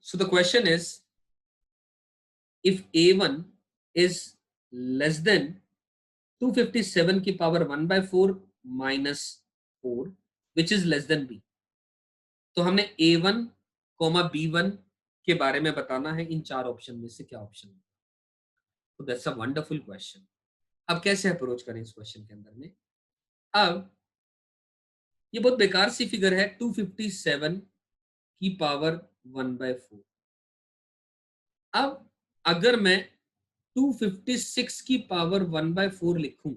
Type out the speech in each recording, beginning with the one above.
So the question is, if a1 is less than 257 की power 1/4 minus 4 which is less then b, तो हमने a1 b1 के बारे में बताना है। इन चार ऑप्शन में से क्या ऑप्शन है? तो दैट्स अ वंडरफुल क्वेश्चन। अब कैसे अप्रोच करें इस क्वेश्चन के अंदर में? अब ये बहुत बेकार सी फिगर है, 257 की पावर 1/4। अब अगर मैं 256 की पावर 1/4 लिखूं,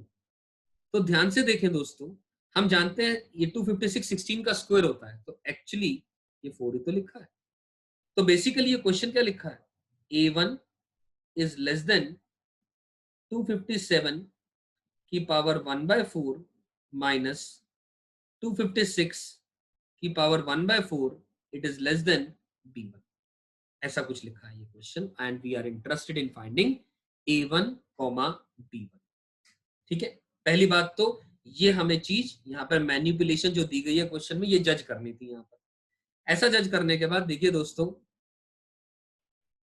तो ध्यान से देखें दोस्तों, हम जानते हैं ये 256 16 का स्क्वायर होता है, तो एक्चुअली ये 4 ही तो लिखा है। तो बेसिकली ये क्वेश्चन क्या लिखा है? a1 इज लेस देन 257 की पावर 1/4 माइनस 256 की power 1/4, it is less than b1। ऐसा कुछ लिखा है ये question, and we are interested in finding a1, b1। ठीक है, पहली बात तो ये हमें चीज यहाँ पर मैनिपुलेशन जो दी गई है क्वेश्चन में, ये जज करनी थी। यहाँ पर ऐसा जज करने के बाद देखिए दोस्तों,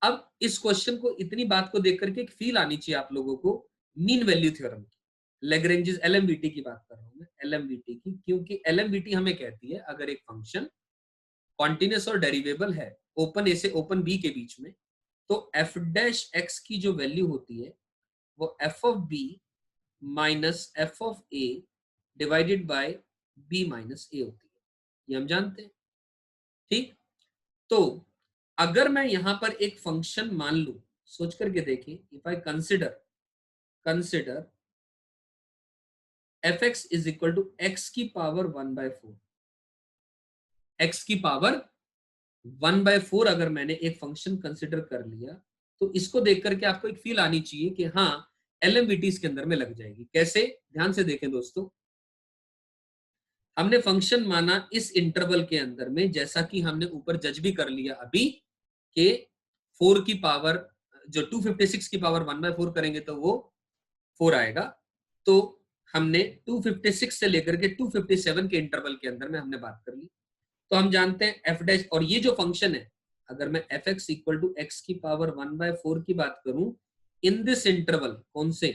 अब इस क्वेश्चन को, इतनी बात को देख करके एक फील आनी चाहिए आप लोगों को मीन वैल्यू थ्योरम की, लेग्रेंजेस एलएमवीटी की बात कर रहा हूं मैं, एलएमवीटी की, क्योंकि एलएमवीटी हमें कहती है अगर एक फंक्शन कॉन्टिन्यूअस और डेरिवेबल है ओपन ए से ओपन बी के बीच में, तो एफ डैश एक्स की जो वैल्यू होती है वो F of B minus F of A divided by B minus A होती है। ये हम जानते हैं। ठीक, तो अगर मैं यहां पर एक फंक्शन मान लू, सोच करके देखें, if I consider F X is equal to X की पावर 1/4, एक्स की पावर 1/4 अगर मैंने एक फंक्शन कंसिडर कर लिया, तो इसको देख करके आपको एक फील आनी चाहिए कि हाँ एलएमवीटी इसके अंदर में लग जाएगी। कैसे? ध्यान से देखें दोस्तों, हमने फंक्शन माना इस इंटरवल के अंदर में, जैसा कि हमने ऊपर जज भी कर लिया अभी, के 4 की पावर, जो 256 की पावर 1/4 करेंगे तो वो 4 आएगा। तो हमने 256 से लेकर के 257 के इंटरवल के अंदर में हमने बात कर ली। तो हम जानते हैं एफ डैश, और ये जो फंक्शन है, अगर मैं F X equal to X की पावर 1/4 की बात करूं इन दिस इंटरवल, कौन से,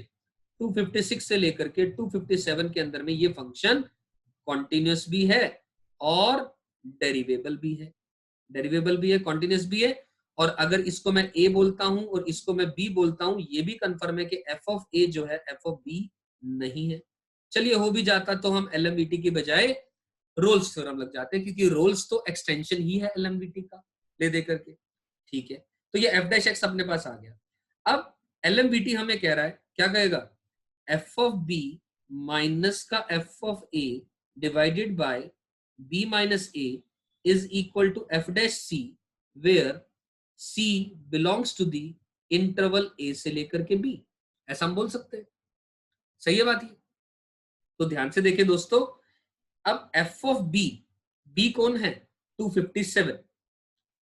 256 से लेकर के 257 के अंदर में, ये फंक्शन कॉन्टिन्यूस भी है और डेरिवेबल भी है, कॉन्टिन्यूस भी है। और अगर इसको मैं a बोलता हूं और इसको मैं b बोलता हूं, ये भी कंफर्म है कि f ऑफ a जो है f ऑफ b नहीं है। चलिए, हो भी जाता तो हम एलएमवीटी की बजाय रोल्स थ्योरम लग जाते हैं, क्योंकि रोल्स तो एक्सटेंशन ही है एलएमवीटी का ले दे करके। ठीक है, तो ये एफ डैश एक्स अपने पास आ गया। अब एलएमवीटी हमें कह रहा है, क्या कहेगा, एफ ऑफ बी माइनस का F of A divided by B minus A is equal to F dash C, where C belongs to the interval A से लेकर के बी। ऐसा हम बोल सकते हैं। सही है बात ये? तो ध्यान से देखिए दोस्तों, अब एफ ऑफ बी, बी कौन है, 257,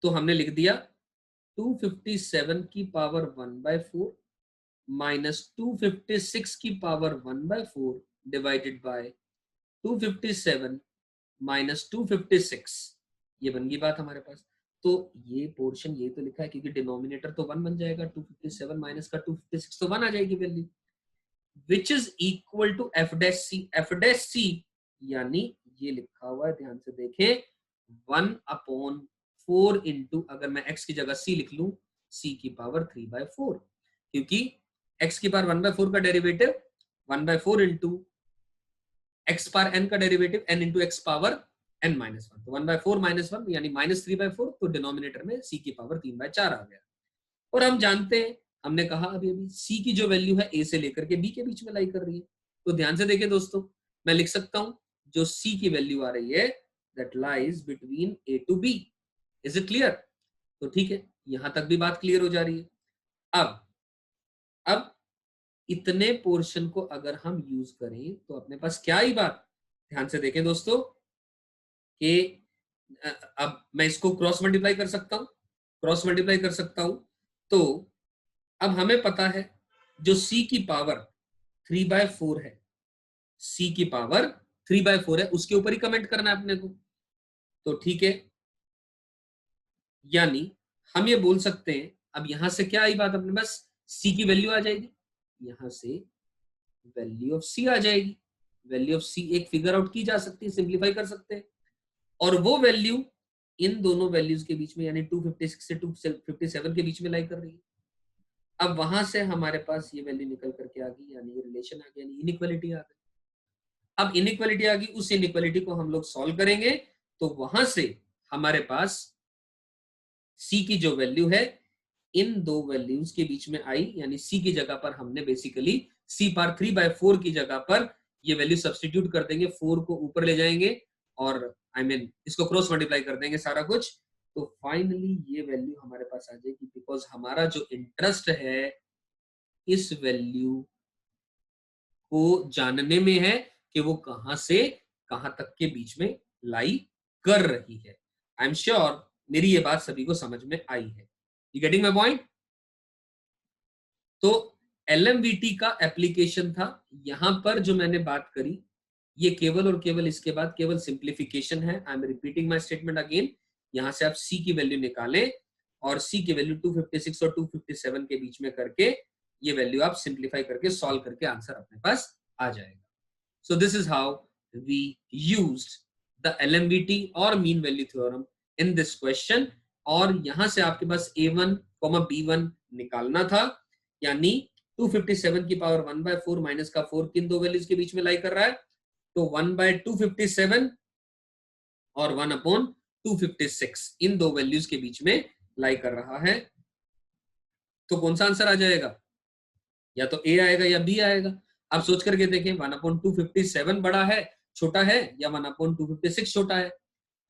तो हमने लिख दिया 257 की पावर 1/4 माइनस 256 की पावर 1/4 डिवाइडेड बाय 257 माइनस 256। ये बन गई बात हमारे पास। तो ये पोर्शन ये तो लिखा है, क्योंकि डिनोमिनेटर तो 1 बन जाएगा, 257 माइनस का 256 तो 1 आ जाएगी value, which is equal to F dash C. F dash C यानी ये लिखा हुआ है, ध्यान से देखें, 1/4 इंटू, अगर मैं x की जगह c लिख लूं, c की पावर 3/4, क्योंकि x की पावर 1/4 का derivative 1/4 into x power n का derivative n into x power n minus 1, तो 1/4 माइनस 1 यानी माइनस 3/4, तो डिनोमिनेटर में c की पावर 3/4 आ गया। और हम जानते हैं, हमने कहा अभी c की जो वैल्यू है a से लेकर के b के बीच में लाई कर रही है। तो ध्यान से देखिए दोस्तों, मैं लिख सकता हूं जो c की वैल्यू आ रही है, that lies between a to b। Is it clear? तो ठीक है, यहां तक भी बात क्लियर हो जा रही है। अब इतने पोर्शन को अगर हम यूज करें तो अपने पास क्या ही बात, ध्यान से देखें दोस्तों, कि अब मैं इसको क्रॉस मल्टीप्लाई कर सकता हूं, तो अब हमें पता है जो c की पावर 3/4 है, c की पावर 3/4 है, उसके ऊपर ही कमेंट करना है अपने को। तो ठीक है, यानी हम ये बोल सकते हैं, अब यहां से क्या आई बात अपने पास, सी की वैल्यू आ जाएगी, यहां से वैल्यू ऑफ सी आ जाएगी, वैल्यू ऑफ सी एक फिगर आउट की जा सकती है, सिंप्लीफाई कर सकते हैं, और वो वैल्यू इन दोनों वैल्यूज के बीच में यानी 256 से 257 के बीच में लाई कर रही है। अब वहां से हमारे पास ये वैल्यू निकल करके आ गई, यानी ये रिलेशन आ गया, यानी इनइक्वालिटी आ गई। अब इनइक्वालिटी आ गई, उस इनइक्वालिटी को हम लोग सॉल्व करेंगे, तो वहां से हमारे पास सी की जो वैल्यू है इन दो वैल्यूज के बीच में आई, यानी सी की जगह पर हमने बेसिकली सी पार 3/4 की जगह पर ये वैल्यू सब्सटीट्यूट कर देंगे, 4 को ऊपर ले जाएंगे और इसको क्रॉस मल्टीप्लाई कर देंगे सारा कुछ, तो फाइनली ये वैल्यू हमारे पास आ जाएगी, बिकॉज हमारा जो इंटरेस्ट है इस वैल्यू को जानने में है कि वो कहां से कहां तक के बीच में लाई कर रही है। आई एम श्योर मेरी ये बात सभी को समझ में आई है। You getting my point? तो LMVT का एप्लीकेशन था, यहां पर जो मैंने बात करी ये केवल और केवल इसके बाद केवल सिंप्लीफिकेशन है। I am repeating my statement again, यहां से आप सी की वैल्यू निकालें और सी की वैल्यू 256 और 257 के बीच में करके ये वैल्यू आप सिंप्लीफाई करके सॉल्व करके आंसर अपने पास आ जाएगा। So this is how we used the LMVT और mean value theorem in this question. और यहां से आपके पास A1, B1 निकालना था, यानी 257 की पावर 1/4 माइनस का 4 किन दो वैल्यूज के बीच में लाई कर रहा है, तो 1/257 और 1/256 इन दो वैल्यूज के बीच में लाई कर रहा है। तो कौन सा आंसर आ जाएगा, या तो ए आएगा या बी आएगा। आप सोच करके देखें, 1/257 बड़ा है छोटा है या 1/256 छोटा है?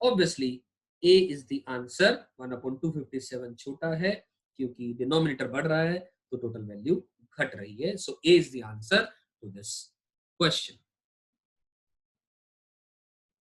Obviously A is the answer, 1/257 छोटा है क्योंकि डिनोमिनेटर बढ़ रहा है तो टोटल वैल्यू घट रही है। So A is the answer to this question.